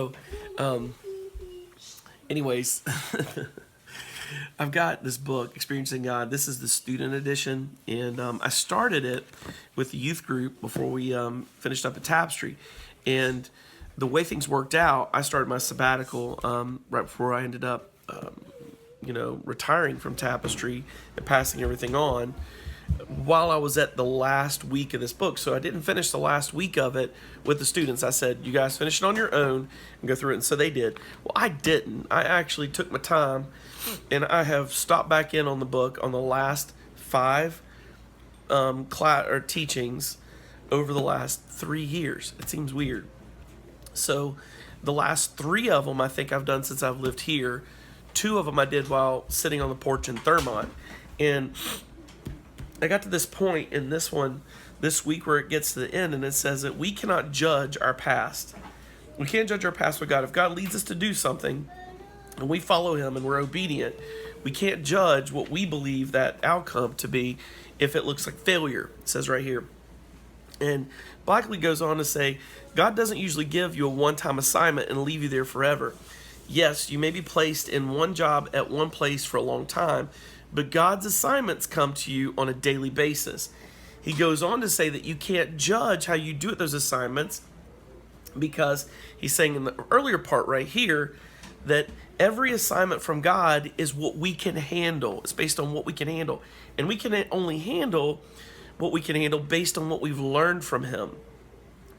So, anyways, I've got this book, Experiencing God. This is the student edition, and I started it with the youth group before we finished up at Tapestry. And the way things worked out, I started my sabbatical right before I ended up, retiring from Tapestry and passing everything on while I was at the last week of this book. So I didn't finish the last week of it with the students. I said, you guys finish it on your own and go through it. And so they did. Well, I didn't. I actually took my time, and I have stopped back in on the book on the last 5 teachings over the last 3 years. It seems weird. So the last 3 of them I think I've done since I've lived here. 2 of them I did while sitting on the porch in Thurmont. And I got to this point in this one this week where it gets to the end, and it says that we cannot judge our past. We can't judge our past with God. If God leads us to do something and we follow him and we're obedient, we can't judge what we believe that outcome to be if it looks like failure. It says right here. And Blackley goes on to say, God doesn't usually give you a one-time assignment and leave you there forever. Yes, you may be placed in one job at one place for a long time, but God's assignments come to you on a daily basis. He goes on to say that you can't judge how you do at those assignments, because he's saying in the earlier part right here that every assignment from God is what we can handle. It's based on what we can handle. And we can only handle what we can handle based on what we've learned from him.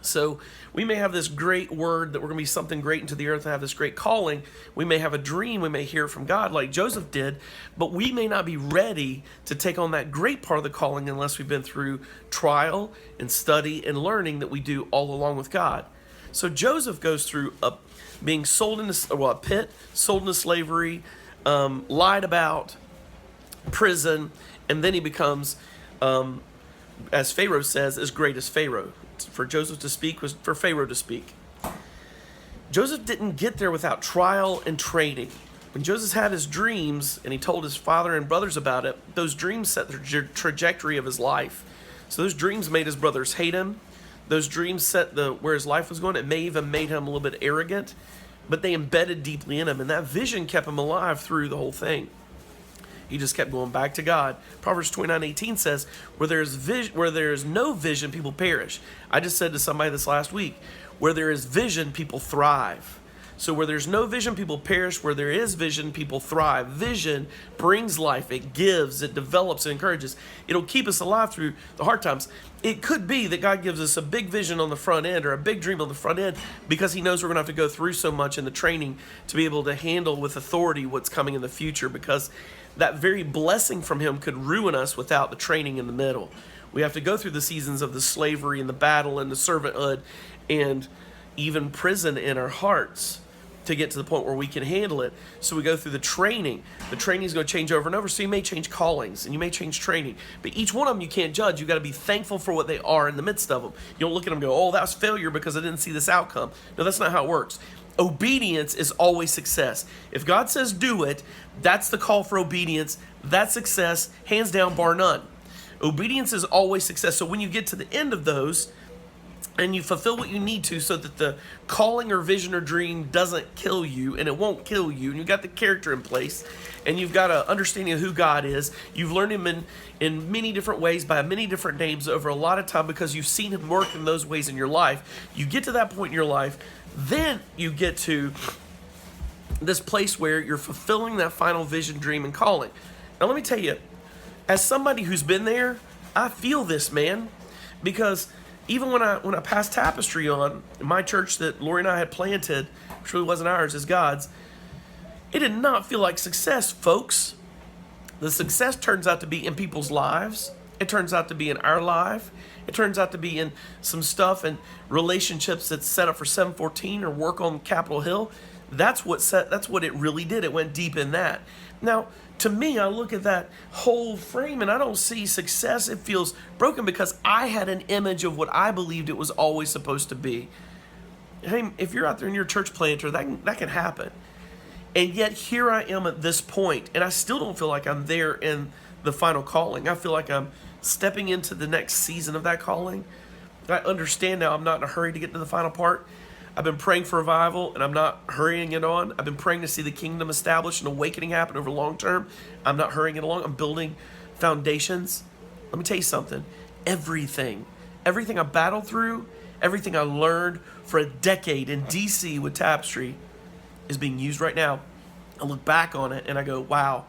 So we may have this great word that we're going to be something great into the earth and have this great calling. We may have a dream. We may hear from God like Joseph did, but we may not be ready to take on that great part of the calling unless we've been through trial and study and learning that we do all along with God. So Joseph goes through being sold into a pit, sold into slavery, lied about, prison, and then he becomes, as Pharaoh says, as great as Pharaoh. For Joseph to speak was for Pharaoh to speak. Joseph didn't get there without trial and training. When Joseph had his dreams and he told his father and brothers about it, those dreams set the trajectory of his life. So those dreams made his brothers hate him. Those dreams set where his life was going. It may even made him a little bit arrogant, but they embedded deeply in him, and that vision kept him alive through the whole thing. He just kept going back to God. Proverbs 29:18 says, where there is no vision, people perish. I just said to somebody this last week, where there is vision, people thrive. So where there's no vision, people perish. Where there is vision, people thrive. Vision brings life. It gives, it develops, it encourages. It'll keep us alive through the hard times. It could be that God gives us a big vision on the front end or a big dream on the front end because he knows we're going to have to go through so much in the training to be able to handle with authority what's coming in the future, because that very blessing from him could ruin us without the training in the middle. We have to go through the seasons of the slavery and the battle and the servanthood and even prison in our hearts to get to the point where we can handle it. So we go through the training. The training is going to change over and over. So you may change callings and you may change training. But each one of them you can't judge. You got to be thankful for what they are in the midst of them. You don't look at them and go, oh, that was failure because I didn't see this outcome. No, that's not how it works. Obedience is always success. If God says do it, that's the call for obedience. That's success, hands down, bar none. Obedience is always success. So when you get to the end of those, and you fulfill what you need to so that the calling or vision or dream doesn't kill you, and it won't kill you, and you've got the character in place, and you've got an understanding of who God is. You've learned him in many different ways by many different names over a lot of time because you've seen him work in those ways in your life. You get to that point in your life, then you get to this place where you're fulfilling that final vision, dream, and calling. Now let me tell you, as somebody who's been there, I feel this, man, because even when I passed Tapestry on, my church that Lori and I had planted, which really wasn't ours, is God's, it did not feel like success, folks. The success turns out to be in people's lives. It turns out to be in our life. It turns out to be in some stuff and relationships that's set up for 714 or work on Capitol Hill. That's what it really did. It went deep in that. Now, to me, I look at that whole frame and I don't see success. It feels broken because I had an image of what I believed it was always supposed to be. Hey, if you're out there in your church planter, that can happen. And yet here I am at this point, and I still don't feel like I'm there in the final calling. I feel like I'm stepping into the next season of that calling. I understand now I'm not in a hurry to get to the final part. I've been praying for revival, and I'm not hurrying it on. I've been praying to see the kingdom established and awakening happen over long term. I'm not hurrying it along. I'm building foundations. Let me tell you something. Everything I battled through, everything I learned for a decade in DC with Tapestry is being used right now. I look back on it and I go, wow,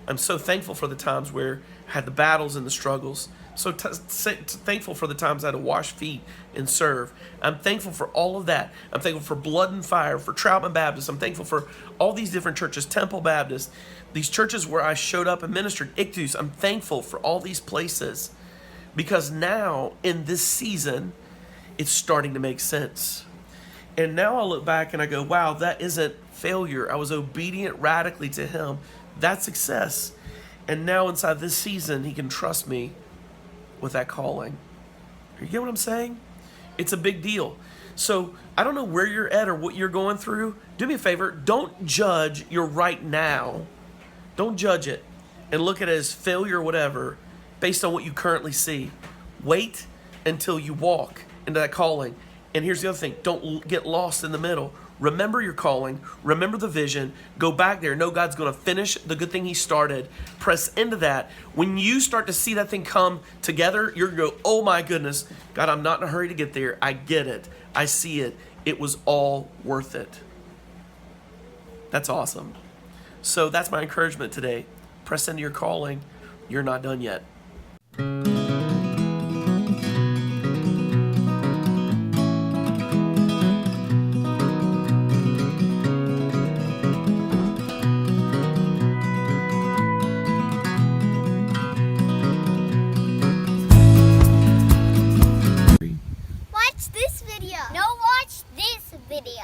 I'm so thankful for the times where I had the battles and the struggles. So thankful for the times I had to wash feet and serve. I'm thankful for all of that. I'm thankful for Blood and Fire, for Troutman Baptist. I'm thankful for all these different churches, Temple Baptist, these churches where I showed up and ministered, Ictus. I'm thankful for all these places because now in this season, it's starting to make sense. And now I look back and I go, wow, that isn't failure. I was obedient radically to him. That's success. And now inside this season, he can trust me with that calling. You get what I'm saying? It's a big deal. So I don't know where you're at or what you're going through. Do me a favor. Don't judge your right now. Don't judge it and look at it as failure or whatever based on what you currently see. Wait until you walk into that calling. And here's the other thing. Don't get lost in the middle. Remember your calling. Remember the vision. Go back there. Know God's going to finish the good thing he started. Press into that. When you start to see that thing come together, you're going to go, oh my goodness, God, I'm not in a hurry to get there. I get it. I see it. It was all worth it. That's awesome. So that's my encouragement today. Press into your calling. You're not done yet. Watch this video. No, watch this video.